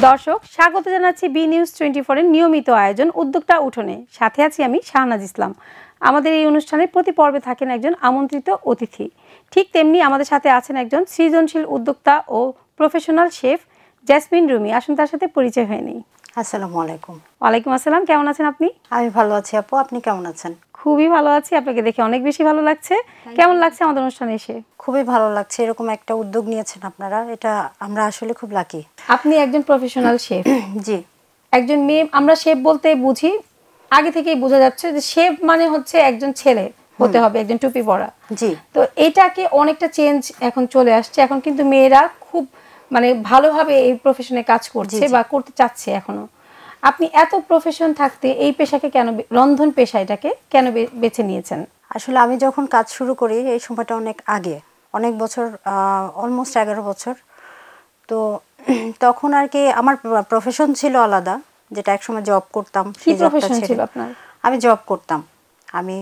দর্শক স্বাগত জানাচ্ছি বি নিউজ 24 এর নিয়মিত আয়োজন উদ্যোক্তা উঠোনে। সাথে আছি আমি শাহনাজ ইসলাম। আমাদের এই অনুষ্ঠানে প্রতি পর্বে থাকেন একজন আমন্ত্রিত অতিথি। ঠিক তেমনি আমাদের সাথে আছেন একজন সৃজনশীল উদ্যোক্তা ও প্রফেশনাল শেফ জেসমিন রুমি। আসুন তার সাথে পরিচয় হয়ে নেই। আসসালামু আলাইকুম। ওয়ালাইকুম আসসালাম। কেমন আছেন আপনি? আমি ভালো আছি আপু, আপনি কেমন আছেন? খুবই ভালো আছি, আপনাকে দেখে অনেক বেশি ভালো লাগছে। কেমন লাগছে আমাদের অনুষ্ঠানে এসে? খুবই ভালো লাগছে, এরকম একটা উদ্যোগ নিয়েছেন আপনারা, এটা আমরা আসলে খুব লাকি। আপনি একজন প্রফেশনাল শেফ। জি। একজন মেয়ে, আমরা শেফ বলতে বুঝি আগে থেকেই বোঝা যাচ্ছে যে শেফ মানে হচ্ছে একজন ছেলে হতে হবে, একজন টুপি পরা। জি। তো এটাকে অনেকটা চেঞ্জ এখন চলে আসছে, এখন কিন্তু মেয়েরা খুব মানে ভালোভাবে এই প্রফেশনে কাজ করছে বা করতে চাচ্ছে এখনো। আপনি এত প্রফেশন থাকতে এই পেশাকে কেন, রন্ধন পেশা এটাকে কেন বেছে নিয়েছেন? আসলে আমি যখন কাজ শুরু করি এই সময়টা অনেক আগে, অনেক বছর, অলমোস্ট 11 বছর। তো তখন আর কি আমার প্রফেশন ছিল আলাদা, যেটা একসময় জব করতাম। কি প্রফেশন ছিল আপনার? আমি জব করতাম, আমি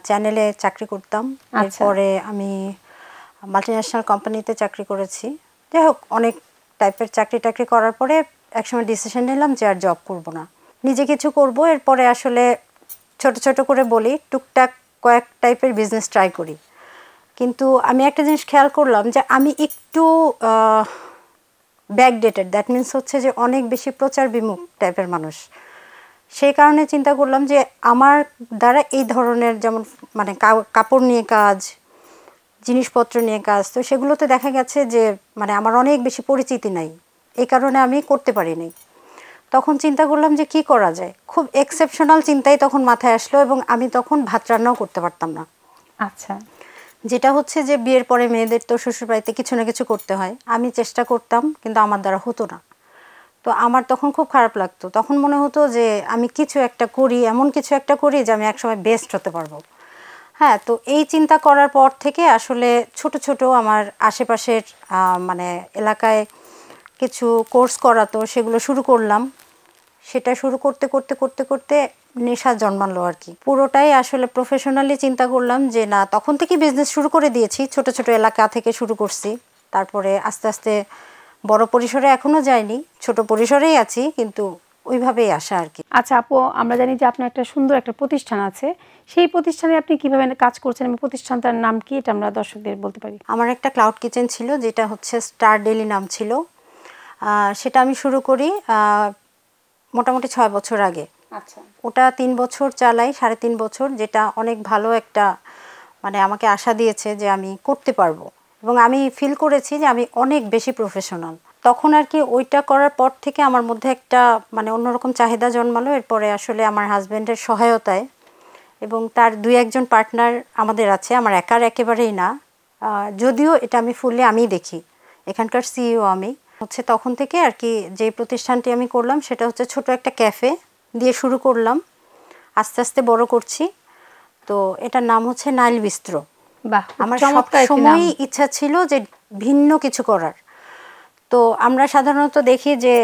চ্যানেলে চাকরি করতাম। এরপরে আমি মাল্টিন্যাশনাল কোম্পানিতে চাকরি করেছি। যাই হোক, অনেক টাইপের চাকরি করার পরে একসময় ডিসিশন নিলাম যে আর জব করব না, নিজে কিছু করব। এরপরে আসলে ছোট ছোট করে বলি, টুকটাক কয়েক টাইপের বিজনেস ট্রাই করি। কিন্তু আমি একটা জিনিস খেয়াল করলাম যে আমি একটু ব্যাকডেটেড, দ্যাট মিনস হচ্ছে যে অনেক বেশি প্রচার বিমুখ টাইপের মানুষ। সেই কারণে চিন্তা করলাম যে আমার দ্বারা এই ধরনের, যেমন মানে কাপড় নিয়ে কাজ, জিনিসপত্র নিয়ে কাজ, তো সেগুলোতে দেখা গেছে যে মানে আমার অনেক বেশি পরিচিতি নাই, এই কারণে আমি করতে পারিনি। তখন চিন্তা করলাম যে কি করা যায়, খুব এক্সেপশনাল চিন্তাই তখন মাথায় আসলো, এবং আমি তখন ভাত রান্নাও করতে পারতাম না। আচ্ছা। যেটা হচ্ছে যে বিয়ের পরে মেয়েদের তো শ্বশুরবাড়িতে কিছু না কিছু করতে হয়, আমি চেষ্টা করতাম কিন্তু আমার দ্বারা হতো না। তো আমার তখন খুব খারাপ লাগতো, তখন মনে হতো যে আমি কিছু একটা করি, এমন কিছু একটা করি যে আমি একসময় বেস্ট হতে পারবো। হ্যাঁ, তো এই চিন্তা করার পর থেকে আসলে ছোট ছোট আমার আশেপাশের মানে এলাকায় কিছু কোর্স করাতো, সেগুলো শুরু করলাম। সেটা শুরু করতে করতে করতে করতে নেশা জন্মালো আর কি। পুরোটাই আসলে প্রফেশনালি চিন্তা করলাম যে না, তখন থেকে বিজনেস শুরু করে দিয়েছি, ছোট ছোট এলাকা থেকে শুরু করছি। তারপরে আস্তে আস্তে বড় পরিসরে এখনও যাইনি, ছোট পরিসরেই আছি, কিন্তু ওইভাবেই আসা আর কি। আচ্ছা আপু, আমরা জানি যে আপনার একটা সুন্দর একটা প্রতিষ্ঠান আছে, সেই প্রতিষ্ঠানে আপনি কিভাবে কাজ করছেন এবং প্রতিষ্ঠানটার নাম কি, এটা আমরা দর্শকদের বলতে পারি? আমার একটা ক্লাউড কিচেন ছিল, যেটা হচ্ছে স্টার ডেলি নাম ছিল। সেটা আমি শুরু করি মোটামুটি 6 বছর আগে। আচ্ছা। ওটা 3 বছর চালাই, 3.5 বছর, যেটা অনেক ভালো একটা মানে আমাকে আশা দিয়েছে যে আমি করতে পারবো, এবং আমি ফিল করেছি যে আমি অনেক বেশি প্রফেশনাল। তখন আর কি ওইটা করার পর থেকে আমার মধ্যে একটা মানে অন্যরকম চাহিদা জন্মালো। এরপরে আসলে আমার হাজব্যান্ডের সহায়তায় এবং তার 2-1 পার্টনার আমাদের আছে, আমার একার একেবারেই না, যদিও এটা আমি ফুললি আমিই দেখি, এখানকার সিইও আমি হচ্ছে। তখন থেকে আর কি যে প্রতিষ্ঠানটি আমি করলাম সেটা হচ্ছে ছোট একটা ক্যাফে দিয়ে শুরু করলাম, আস্তে আস্তে বড় করছি। তো এটার নাম হচ্ছে নাইল বিস্ত্র। বাহ, আমার সব সময়ই ইচ্ছা ছিল যে ভিন্ন কিছু করার। তো আমরা সাধারণত দেখি যে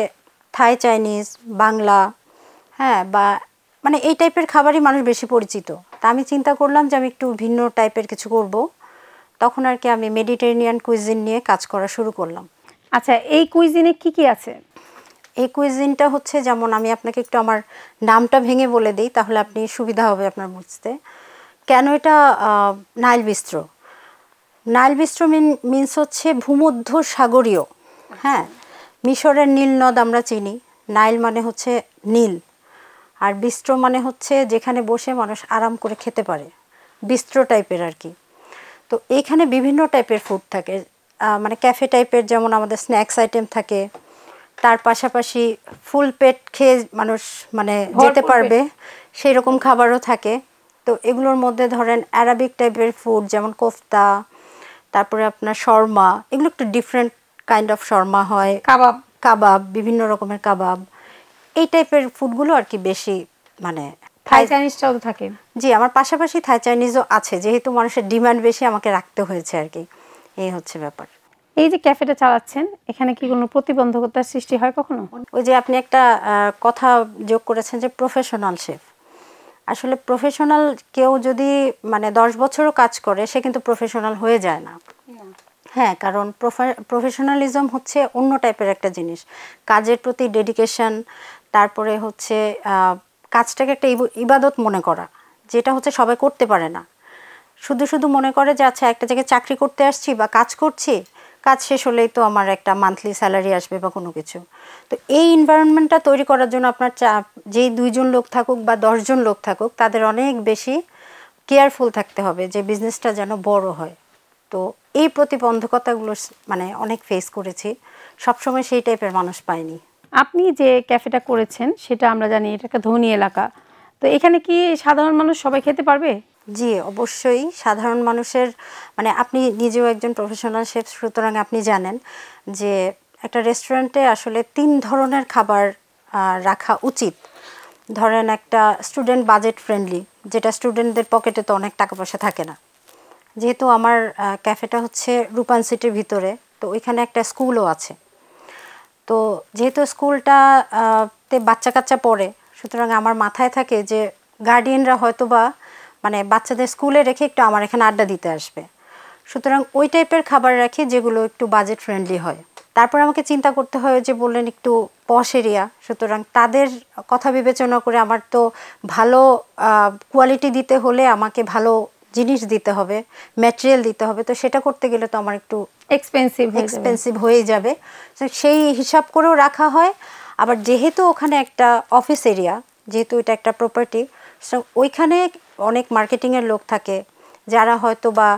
থাই, চাইনিজ, বাংলা, হ্যাঁ, বা মানে এই টাইপের খাবারই মানুষ বেশি পরিচিত। তা আমি চিন্তা করলাম যে আমি একটু ভিন্ন টাইপের কিছু করব। তখন আর কি আমি মেডিটেরেনিয়ান কুইজিন নিয়ে কাজ করা শুরু করলাম। আচ্ছা, এই কুইজিনে কি কি আছে? এই কুইজিনটা হচ্ছে, যেমন আমি আপনাকে একটু আমার নামটা ভেঙে বলে দিই, তাহলে আপনি সুবিধা হবে আপনার বুঝতে। কেন এটা নাইল বিস্ত্র? নাইল বিস্ত্র মিনস হচ্ছে ভূমধ্য সাগরীয়। হ্যাঁ, মিশরের নীল নদ আমরা চিনি, নাইল মানে হচ্ছে নীল, আর বিস্ত্র মানে হচ্ছে যেখানে বসে মানুষ আরাম করে খেতে পারে, বিস্ত্র টাইপের আর কি। তো এইখানে বিভিন্ন টাইপের ফুড থাকে, মানে ক্যাফে টাইপের, যেমন আমাদের স্ন্যাক্স আইটেম থাকে, তার পাশাপাশি ফুল পেট খেয়ে মানুষ মানে যেতে পারবে সেই রকম খাবারও থাকে। তো এগুলোর মধ্যে ধরেন অ্যারাবিক টাইপের ফুড, যেমন কোফতা, তারপরে আপনার শর্মা, এগুলো একটু ডিফারেন্ট কাইন্ড অফ শর্মা হয়, কাবাব, বিভিন্ন রকমের কাবাব, এই টাইপের ফুডগুলো আর কি বেশি। মানে থাই চাইনিজটাও থাকে? জি, আমার পাশাপাশি থাই চাইনিজও আছে, যেহেতু মানুষের ডিমান্ড বেশি আমাকে রাখতে হয়েছে আর কি, এই হচ্ছে ব্যাপার। এই যে ক্যাফেটা চালাচ্ছেন, এখানে কি কোনো প্রতিবন্ধকতার সৃষ্টি হয় কখনো? ওই যে আপনি একটা কথা যোগ করেছেন যে প্রফেশনাল শেফ, আসলে প্রফেশনাল কেউ যদি মানে 10 বছরও কাজ করে সে কিন্তু প্রফেশনাল হয়ে যায় না। হ্যাঁ, কারণ প্রফেশনালিজম হচ্ছে অন্য টাইপের একটা জিনিস। কাজের প্রতি ডেডিকেশন, তারপরে হচ্ছে কাজটাকে একটা ইবাদত মনে করা, যেটা হচ্ছে সবাই করতে পারে না। শুধু শুধু মনে করে যে আচ্ছা একটা জায়গায় চাকরি করতে আসছি বা কাজ করছি, কাজ শেষ হলেই তো আমার একটা মান্থলি স্যালারি আসবে বা কোনো কিছু। তো এই এনভায়রনমেন্টটা তৈরি করার জন্য আপনার যেই 2 জন লোক থাকুক বা 10 জন লোক থাকুক, তাদের অনেক বেশি কেয়ারফুল থাকতে হবে যে বিজনেসটা যেন বড় হয়। তো এই প্রতিবন্ধকতাগুলো মানে অনেক ফেস করেছি, সবসময় সেই টাইপের মানুষ পাইনি। আপনি যে ক্যাফেটা করেছেন সেটা আমরা জানি এটা একটা ধনী এলাকা, তো এখানে কি সাধারণ মানুষ সবাই খেতে পারবে? জি, অবশ্যই সাধারণ মানুষের, মানে আপনি নিজেও একজন প্রফেশনাল শেফ, সুতরাং আপনি জানেন যে একটা রেস্টুরেন্টে আসলে 3 ধরনের খাবার রাখা উচিত। ধরেন একটা স্টুডেন্ট বাজেট ফ্রেন্ডলি, যেটা স্টুডেন্টদের পকেটে তো অনেক টাকা পয়সা থাকে না। যেহেতু আমার ক্যাফেটা হচ্ছে রূপান সিটির ভিতরে, তো ওইখানে একটা স্কুলও আছে। তো যেহেতু স্কুলটা তে বাচ্চা কাচ্চা পড়ে, সুতরাং আমার মাথায় থাকে যে গার্ডিয়ানরা হয়তো বা মানে বাচ্চাদের স্কুলে রেখে একটু আমার এখানে আড্ডা দিতে আসবে, সুতরাং ওই টাইপের খাবার রাখি যেগুলো একটু বাজেট ফ্রেন্ডলি হয়। তারপর আমাকে চিন্তা করতে হয় যে বললেন একটু পশ এরিয়া, সুতরাং তাদের কথা বিবেচনা করে আমার তো ভালো কোয়ালিটি দিতে হলে আমাকে ভালো জিনিস দিতে হবে, ম্যাটেরিয়াল দিতে হবে। তো সেটা করতে গেলে তো আমার একটু এক্সপেন্সিভ হয়ে যাবে। তো সেই হিসাব করেও রাখা হয়। আবার যেহেতু ওখানে একটা অফিস এরিয়া, যেহেতু এটা একটা প্রপার্টি, সো ওইখানে অনেক মার্কেটিংয়ের লোক থাকে যারা হয়তো বা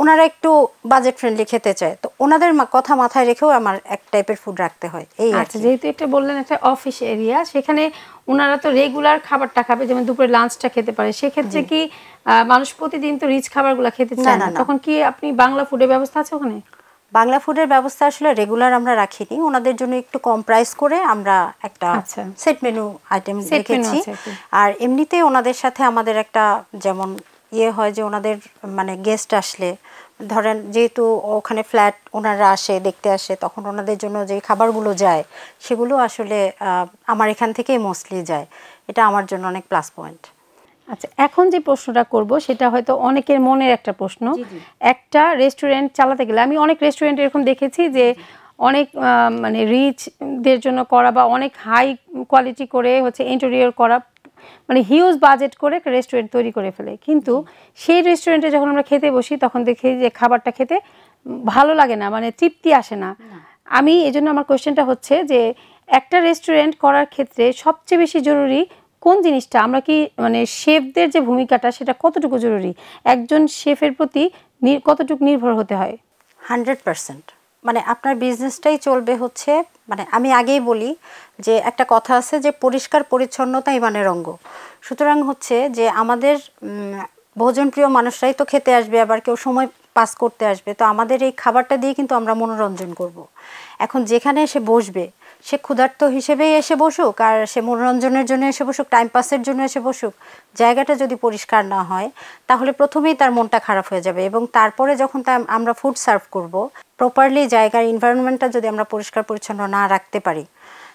ওনারা একটু বাজেট ফ্রেন্ডলি খেতে চায়, তো ওনাদের কথা মাথায় রেখেও আমার এক টাইপের ফুড রাখতে হয়। এই আচ্ছা, যেহেতু এটা বললেন একটা অফিস এরিয়া, সেখানে ওনারা তো রেগুলার খাবারটা খাবে, যেমন দুপুরে লাঞ্চটা খেতে পারে, সেক্ষেত্রে কি মানুষ প্রতিদিন তো রিচ খাবারগুলো খেতে চায় না, তখন কি আপনি বাংলা ফুডের ব্যবস্থা আছে ওখানে? বাংলা ফুডের ব্যবস্থা আসলে রেগুলার আমরা রাখিনি, ওনাদের জন্য একটু কম প্রাইস করে আমরা একটা সেট মেনু আইটেম রেখেছি। আর এমনিতে ওনাদের সাথে আমাদের একটা যেমন হয় যে ওনাদের মানে গেস্ট আসলে, ধরেন যেহেতু ওখানে ফ্ল্যাট ওনারা আসে দেখতে আসে, তখন ওনাদের জন্য যে খাবারগুলো যায় সেগুলো আসলে আমার এখান থেকেই মোস্টলি যায়। এটা আমার জন্য অনেক প্লাস পয়েন্ট। আচ্ছা, এখন যে প্রশ্নটা করব সেটা হয়তো অনেকের মনের একটা প্রশ্ন। একটা রেস্টুরেন্ট চালাতে গেলে, আমি অনেক রেস্টুরেন্ট এরকম দেখেছি যে অনেক মানে রিচদের জন্য করা বা অনেক হাই কোয়ালিটি করে হচ্ছে ইন্টেরিয়র করা, মানে হিউজ বাজেট করে একটা রেস্টুরেন্ট তৈরি করে ফেলে, কিন্তু সেই রেস্টুরেন্টে যখন আমরা খেতে বসি তখন দেখি যে খাবারটা খেতে ভালো লাগে না, মানে তৃপ্তি আসে না। আমি এজন্য আমার কোয়েশ্চেনটা হচ্ছে যে একটা রেস্টুরেন্ট করার ক্ষেত্রে সবচেয়ে বেশি জরুরি কোন জিনিসটা? আমরা কি মানে শেফদের যে ভূমিকাটা সেটা কতটুকু জরুরি? একজন শেফের প্রতি কতটুকু নির্ভর হতে হয়? 100%। মানে আপনার বিজনেসটাই চলবে হচ্ছে, মানে আমি আগেই বলি যে একটা কথা আছে যে পরিষ্কার পরিচ্ছন্নতা ইমানের অঙ্গ। সুতরাং হচ্ছে যে আমাদের ভোজনপ্রিয় মানুষরাই তো খেতে আসবে, আবার কেউ সময় পাস করতে আসবে, তো আমাদের এই খাবারটা দিয়ে কিন্তু আমরা মনোরঞ্জন করব। এখন যেখানে এসে বসবে সে ক্ষুধার্ত হিসেবেই এসে বসুক, আর সে মনোরঞ্জনের জন্য এসে বসুক, টাইম পাসের জন্য এসে বসুক, জায়গাটা যদি পরিষ্কার না হয় তাহলে প্রথমেই তার মনটা খারাপ হয়ে যাবে। এবং তারপরে যখন আমরা ফুড সার্ভ করব, প্রপারলি জায়গার এনভায়রনমেন্টটা যদি আমরা পরিষ্কার পরিচ্ছন্ন না রাখতে পারি,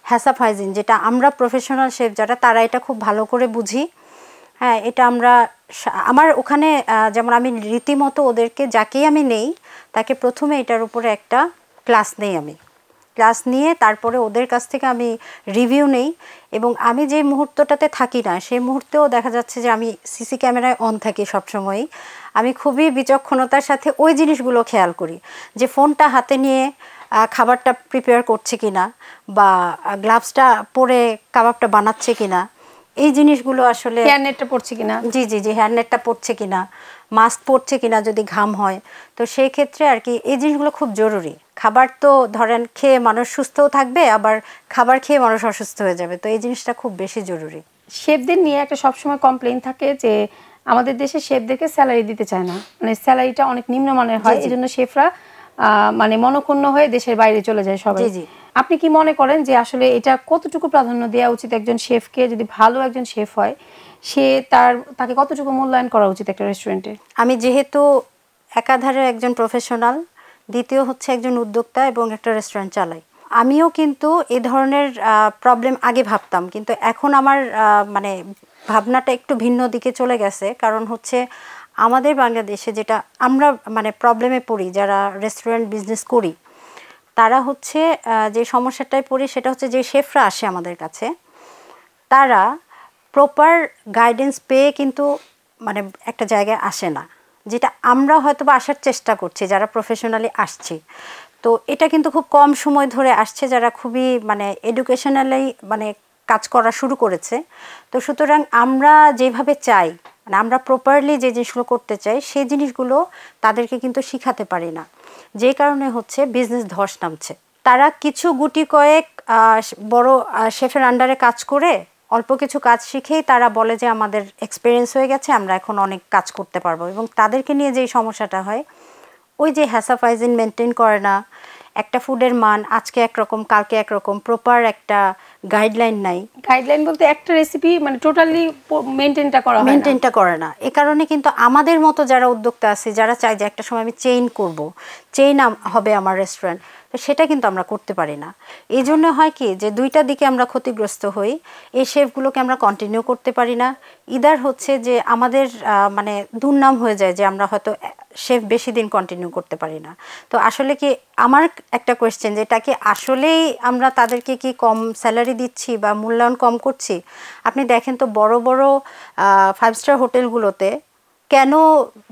হ্যাসাপ হাইজিন, যেটা আমরা প্রফেশনাল শেফ যারা তারা এটা খুব ভালো করে বুঝি। হ্যাঁ, এটা আমার ওখানে যেমন আমি রীতিমতো ওদেরকে যাকেই আমি নেই তাকে প্রথমে এটার উপরে একটা ক্লাস নেই, আমি ক্লাস নিয়ে তারপরে ওদের কাছ থেকে আমি রিভিউ নেই। এবং আমি যে মুহূর্তটাতে থাকি না সেই মুহূর্তেও দেখা যাচ্ছে যে আমি সিসি ক্যামেরায় অন থাকি সবসময়ই। আমি খুবই বিচক্ষণতার সাথে ওই জিনিসগুলো খেয়াল করি যে ফোনটা হাতে নিয়ে খাবারটা প্রিপেয়ার করছে কিনা, বা গ্লাভসটা পরে কাবাবটা বানাচ্ছে কিনা, এই জিনিসগুলো আসলে হেয়ারনেটটা পড়ছে কিনা, জি জি জি হেয়ারনেটটা পড়ছে কিনা, মাস্ক পরছে কিনা যদি ঘাম হয়, তো সেই ক্ষেত্রে আর কি এই জিনিসগুলো খুব জরুরি। খাবার তো ধরেন খেয়ে মানুষ সুস্থও থাকবে, আবার খাবার খেয়ে মানুষ অসুস্থ হয়ে যাবে, তো এই জিনিসটা খুব বেশি জরুরি। শেফদের নিয়ে একটা সবসময় কমপ্লেইন থাকে যে আমাদের দেশে শেফদেরকে স্যালারি দিতে চায় না, মানে স্যালারিটা অনেক নিম্নমানের হয়, এই জন্য শেফরা মানে মনক্ষুণ্ণ হয়ে দেশের বাইরে চলে যায় সবাই। আপনি কি মনে করেন যে আসলে এটা কতটুকু প্রাধান্য দেওয়া উচিত একজন শেফকে? যদি ভালো একজন শেফ হয় সে তাকে কতটুকু মূল্যায়ন করা উচিত একটা রেস্টুরেন্টে? আমি যেহেতু একাধারে একজন প্রফেশনাল, দ্বিতীয় হচ্ছে একজন উদ্যোক্তা এবং একটা রেস্টুরেন্ট চালাই, আমিও কিন্তু এই ধরনের প্রবলেম আগে ভাবতাম, কিন্তু এখন আমার মানে ভাবনাটা একটু ভিন্ন দিকে চলে গেছে। কারণ হচ্ছে আমাদের বাংলাদেশে যেটা আমরা মানে প্রবলেমে পড়ি যারা রেস্টুরেন্ট বিজনেস করি, তারা হচ্ছে যে সমস্যাটায় পড়ি সেটা হচ্ছে যে শেফরা আসে আমাদের কাছে, তারা প্রপার গাইডেন্স পেয়ে কিন্তু মানে একটা জায়গায় আসে না, যেটা আমরা হয়তো বা আসার চেষ্টা করছি যারা প্রফেশনালি আসছি। তো এটা কিন্তু খুব কম সময় ধরে আসছে যারা খুবই মানে এডুকেশনালি মানে কাজ করা শুরু করেছে। তো সুতরাং আমরা যেভাবে চাই মানে আমরা প্রপারলি যে জিনিসগুলো করতে চাই সেই জিনিসগুলো তাদেরকে কিন্তু শিখাতে পারি না, যে কারণে হচ্ছে বিজনেস ধস নামছে। তারা কিছু গুটি কয়েক বড় শেফের আন্ডারে কাজ করে অল্প কিছু কাজ শিখেই তারা বলে যে আমাদের এক্সপিরিয়েন্স হয়ে গেছে, আমরা এখন অনেক কাজ করতে পারবো। এবং তাদেরকে নিয়ে যেই সমস্যাটা হয়, ওই যে হ্যাসাফাইজিন মেনটেন করে না, একটা ফুডের মান আজকে একরকম কালকে একরকম, প্রপার একটা গাইডলাইন নাই। গাইডলাইন বলতে একটা রেসিপি মানে টোটালি মেনটেনটা করে না। এ কারণে কিন্তু আমাদের মতো যারা উদ্যোক্তা আছে, যারা চাই যে একটা সময় আমি চেইন করব, চেইন হবে আমার রেস্টুরেন্ট, তো সেটা কিন্তু আমরা করতে পারি না। এই জন্য হয় কি যে দুইটা দিকে আমরা ক্ষতিগ্রস্ত হই। এই শেফগুলোকে আমরা কন্টিনিউ করতে পারি না, ইদার হচ্ছে যে আমাদের মানে দুর্নাম হয়ে যায় যে আমরা হয়তো শেফ বেশি দিন কন্টিনিউ করতে পারি না। তো আসলে কি আমার একটা কোয়েশ্চেন, যে এটা কি আসলেই আমরা তাদেরকে কি কম স্যালারি দিচ্ছি বা মূল্যায়ন কম করছি? আপনি দেখেন তো বড় বড় 5 স্টার হোটেলগুলোতে কেন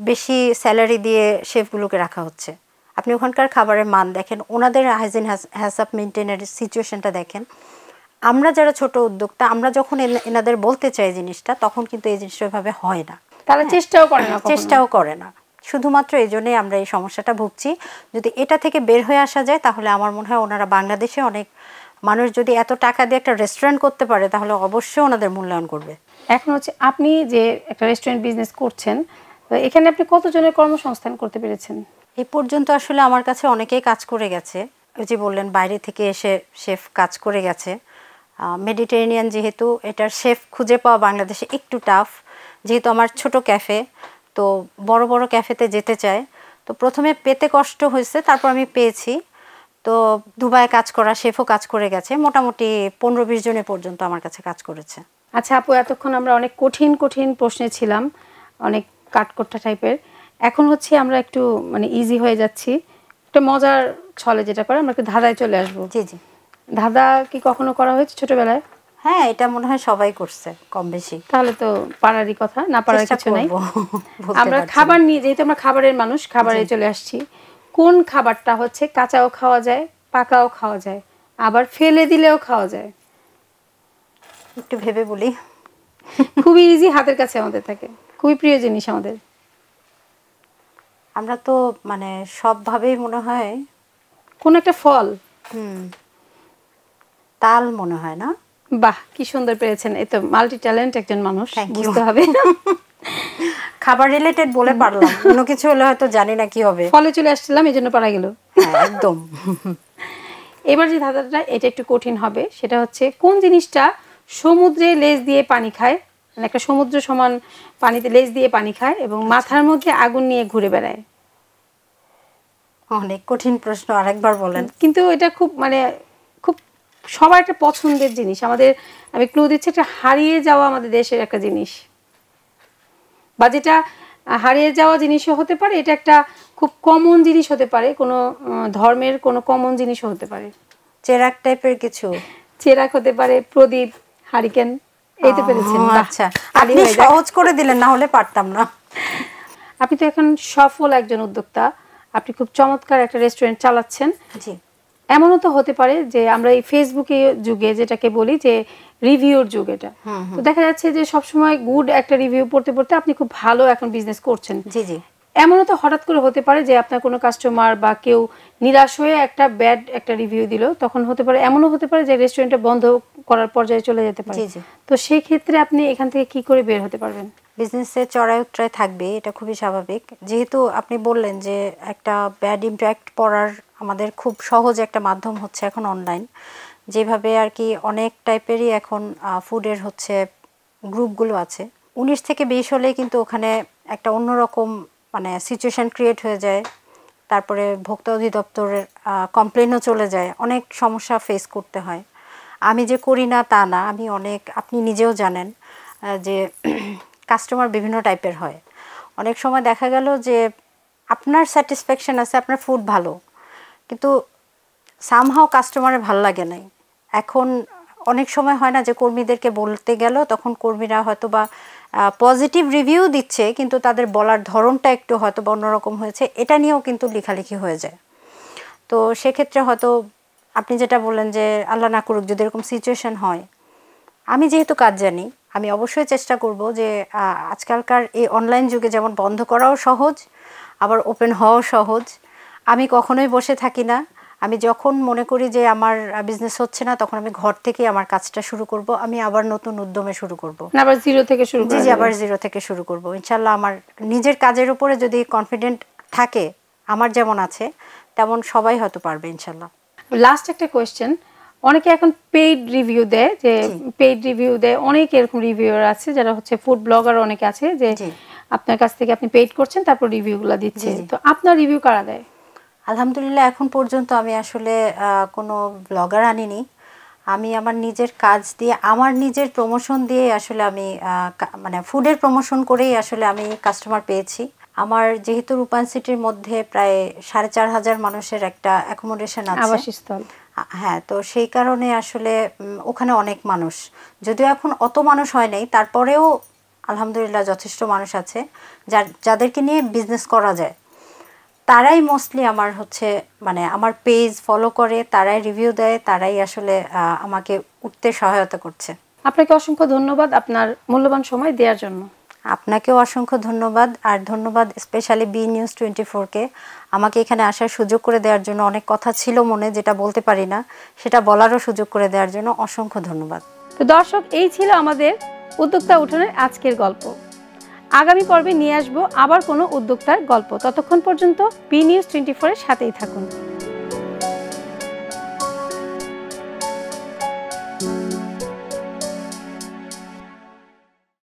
বেশি স্যালারি দিয়ে শেফগুলোকে রাখা হচ্ছে? আপনি ওখানকার খাবারের মান দেখেন, ওনাদের হাইজিন হ্যাসাপ মেনটেনের সিচুয়েশনটা দেখেন। আমরা যারা ছোট উদ্যোক্তা, আমরা যখন এনাদের বলতে চাই জিনিসটা, তখন কিন্তু এই জিনিসটা ওইভাবে হয় না, তারা চেষ্টাও করে না। শুধুমাত্র এই জন্যই আমরা এই সমস্যাটা ভুগছি। যদি এটা থেকে বের হয়ে আসা যায় তাহলে আমার মনে হয় ওনারা বাংলাদেশে অনেক মানুষ যদি এত টাকা দিয়ে একটা রেস্টুরেন্ট করতে পারে তাহলে অবশ্যই ওনাদের মূল্যায়ন করবে। এখন হচ্ছে আপনি যে একটা রেস্টুরেন্ট বিজনেস করছেন, এখানে আপনি কতজনের কর্মসংস্থান করতে পেরেছেন? এই পর্যন্ত আসলে আমার কাছে অনেকেই কাজ করে গেছে। ওই যে বললেন বাইরে থেকে এসে শেফ কাজ করে গেছে। মেডিটেরেনিয়ান যেহেতু, এটার শেফ খুঁজে পাওয়া বাংলাদেশে একটু টাফ, যেহেতু আমার ছোট ক্যাফে, তো বড় বড় ক্যাফেতে যেতে চায়। তো প্রথমে পেতে কষ্ট হয়েছে, তারপর আমি পেয়েছি। তো দুবাই কাজ করা শেফও কাজ করে গেছে, মোটামুটি 15-20 জনের পর্যন্ত আমার কাছে কাজ করেছে। আচ্ছা আপু, এতক্ষণ আমরা অনেক কঠিন কঠিন প্রশ্নে ছিলাম, অনেক কাঠকোট্টা টাইপের। এখন হচ্ছে আমরা একটু মানে ইজি হয়ে যাচ্ছি, একটা মজার ছলে যেটা করে আমরা একটু ধাঁধায় চলে আসবো। জি জি। ধাঁধা কি কখনো করা হয়েছে ছোটবেলায়? হ্যাঁ, এটা মনে হয় সবাই করছে কম বেশি। তাহলে তো পারারই কথা, না পারার কিছু নাই। আমরা আমরা খাবার নিয়ে, যেহেতু আমরা খাবারের মানুষ, খাবারে চলে আসছি। কোন খাবারটা হচ্ছে কাঁচাও খাওয়া যায়, পাকাও খাওয়া যায়, আবার ফেলে দিলেও খাওয়া যায়? একটু ভেবে বলি। খুবই ইজি, হাতের কাছে আমাদের থাকে, খুবই প্রিয় জিনিস আমাদের। আমরা তো মানে সবভাবেই মনে হয় কোন একটা ফল। তাল মনে হয় না? বাহ, কি সুন্দর পেরেছেন, এই তো মাল্টি ট্যালেন্ট একজন মানুষ, বুঝতে হবে। খাবার রিলেটেড বলে পারলাম, অন্য কিছু হলে হয়তো জানি না কি হবে। ফলে চলে আসছিলাম, এই জন্য পারা গেল। একদম। এবার যে ধাঁধাটা, এটা একটু কঠিন হবে। সেটা হচ্ছে কোন জিনিসটা সমুদ্রে লেজ দিয়ে পানি খায়, মানে একটা সমুদ্র সমান পানিতে লেজ দিয়ে পানি খায় এবং মাথার মধ্যে আগুন নিয়ে ঘুরে বেড়ায়? অনেক কঠিন প্রশ্ন, আরেকবার বলেন। কিন্তু এটা খুব মানে খুব সবার একটা পছন্দের জিনিস আমাদের। আমি ক্লু দিচ্ছি, একটা হারিয়ে যাওয়া আমাদের দেশের একটা জিনিস, বা যেটা হারিয়ে যাওয়া জিনিসও হতে পারে, এটা একটা খুব কমন জিনিস হতে পারে, কোনো ধর্মের কোনো কমন জিনিসও হতে পারে। চেরাক টাইপের কিছু? চেরাক হতে পারে, প্রদীপ, হারিকেন। এই তো পেরেছেন। আচ্ছা, আপনি সহজ করে দিলেন, না হলে পারতাম না। আপনি তো এখন সফল একজন উদ্যোক্তা, আপনি খুব চমৎকার একটা রেস্টুরেন্ট চালাচ্ছেন। জি। এমনও তো হতে পারে যে আমরা এই ফেসবুকে যুগে যেটাকে বলি যে রিভিউর যুগ, এটা তো দেখা যাচ্ছে যে সবসময় গুড একটা রিভিউ পড়তে পড়তে আপনি খুব ভালো এখন বিজনেস করছেন। জি জি। এমনও তো হঠাৎ করে হতে পারে যে আপনার কোনো কাস্টমার বা কেউ নিরাশ হয়ে একটা ব্যাড একটা রিভিউ দিল, তখন হতে পারে, এমনও হতে পারে যে রেস্টুরেন্টটা বন্ধ করার পর্যায়ে চলে যেতে পারে। তো সেই ক্ষেত্রে আপনি এখান থেকে কি করে বের হতে পারবেন? বিজনেসে চড়াই উতরাই থাকবে, এটা খুবই স্বাভাবিক। যেহেতু আপনি বললেন যে একটা ব্যাড ইম্প্যাক্ট পড়ার আমাদের খুব সহজ একটা মাধ্যম হচ্ছে এখন অনলাইন, যেভাবে আর কি অনেক টাইপেরই এখন ফুডের হচ্ছে গ্রুপগুলো আছে। 19 থেকে 20 হলেই কিন্তু ওখানে একটা অন্যরকম মানে সিচুয়েশান ক্রিয়েট হয়ে যায়। তারপরে ভোক্তা অধিদপ্তরের কমপ্লেনও চলে যায়, অনেক সমস্যা ফেস করতে হয়। আমি যে করি না তা না, আমি অনেক, আপনি নিজেও জানেন যে কাস্টমার বিভিন্ন টাইপের হয়। অনেক সময় দেখা গেল যে আপনার স্যাটিসফ্যাকশন আছে, আপনার ফুড ভালো, কিন্তু সামহাও কাস্টমারের ভালো লাগে নাই। এখন অনেক সময় হয় না যে কর্মীদেরকে বলতে গেল, তখন কর্মীরা হয়তো বা পজিটিভ রিভিউ দিচ্ছে, কিন্তু তাদের বলার ধরনটা একটু হয়তো বা অন্যরকম হয়েছে, এটা নিয়েও কিন্তু লেখালেখি হয়ে যায়। তো সেক্ষেত্রে হয়তো আপনি যেটা বললেন যে আল্লাহ না করুক যদি এরকম সিচুয়েশন হয়, আমি যেহেতু কাজ জানি, আমি অবশ্যই চেষ্টা করব যে আজকালকার এই অনলাইন যুগে যেমন বন্ধ করাও সহজ, আবার ওপেন হওয়াও সহজ। আমি কখনোই বসে থাকি না। আমি যখন মনে করি যে আমার বিজনেস হচ্ছে না, তখন আমি ঘর থেকেই আমার কাজটা শুরু করব। আমি আবার নতুন উদ্যমে শুরু করব, আবার জিরো থেকে শুরু জি জি, আবার জিরো থেকে শুরু করব ইনশাল্লাহ। আমার নিজের কাজের উপরে যদি কনফিডেন্ট থাকে, আমার যেমন আছে, তেমন সবাই হয়তো পারবে ইনশাল্লাহ। লাস্ট একটা কোয়েশ্চেন, অনেকে এখন পেইড রিভিউ দেয়, যে পেইড রিভিউ দেয়, অনেক এরকম রিভিউয়ার আছে যারা হচ্ছে ফুড ব্লগার অনেকে আছে, যে আপনার কাছ থেকে আপনি পেইড করছেন তারপর রিভিউগুলো দিচ্ছে, তো আপনার রিভিউ কারা দেয়? আলহামদুলিল্লাহ এখন পর্যন্ত আমি আসলে কোনো ব্লগার আনিনি। আমি আমার নিজের কাজ দিয়ে, আমার নিজের প্রমোশন দিয়ে আসলে আমি মানে ফুডের প্রমোশন করেই আসলে আমি কাস্টমার পেয়েছি। আমার যেহেতু রূপায়ণ সিটির মধ্যে প্রায় 4,500 মানুষের একটা অ্যাকোমোডেশন আছে, আবাসস্থল, হ্যাঁ, তো সেই কারণে আসলে ওখানে অনেক মানুষ, যদিও এখন অত মানুষ হয় নাই, তারপরেও আলহামদুলিল্লাহ যথেষ্ট মানুষ আছে যাদেরকে নিয়ে বিজনেস করা যায়। তারাই মোস্টলি আমার হচ্ছে মানে আমার পেজ ফলো করে, তারাই রিভিউ দেয়, তারাই আসলে আমাকে উঠতে সহায়তা করছে। আপনাকে অসংখ্য ধন্যবাদ আপনার মূল্যবান সময় দেওয়ার জন্য। আপনাকেও অসংখ্য ধন্যবাদ, আর ধন্যবাদ স্পেশালি বি নিউজ 24-কে আমাকে এখানে আসার সুযোগ করে দেওয়ার জন্য। অনেক কথা ছিল মনে যেটা বলতে পারি না, সেটা বলারও সুযোগ করে দেওয়ার জন্য অসংখ্য ধন্যবাদ। তো দর্শক, এই ছিল আমাদের উদ্যোক্তা উঠোনের আজকের গল্প। আগামী পর্বে নিয়ে আসবো আবার কোনো উদ্যোক্তার গল্প। ততক্ষণ পর্যন্ত বি নিউজ 24 এর সাথেই থাকুন।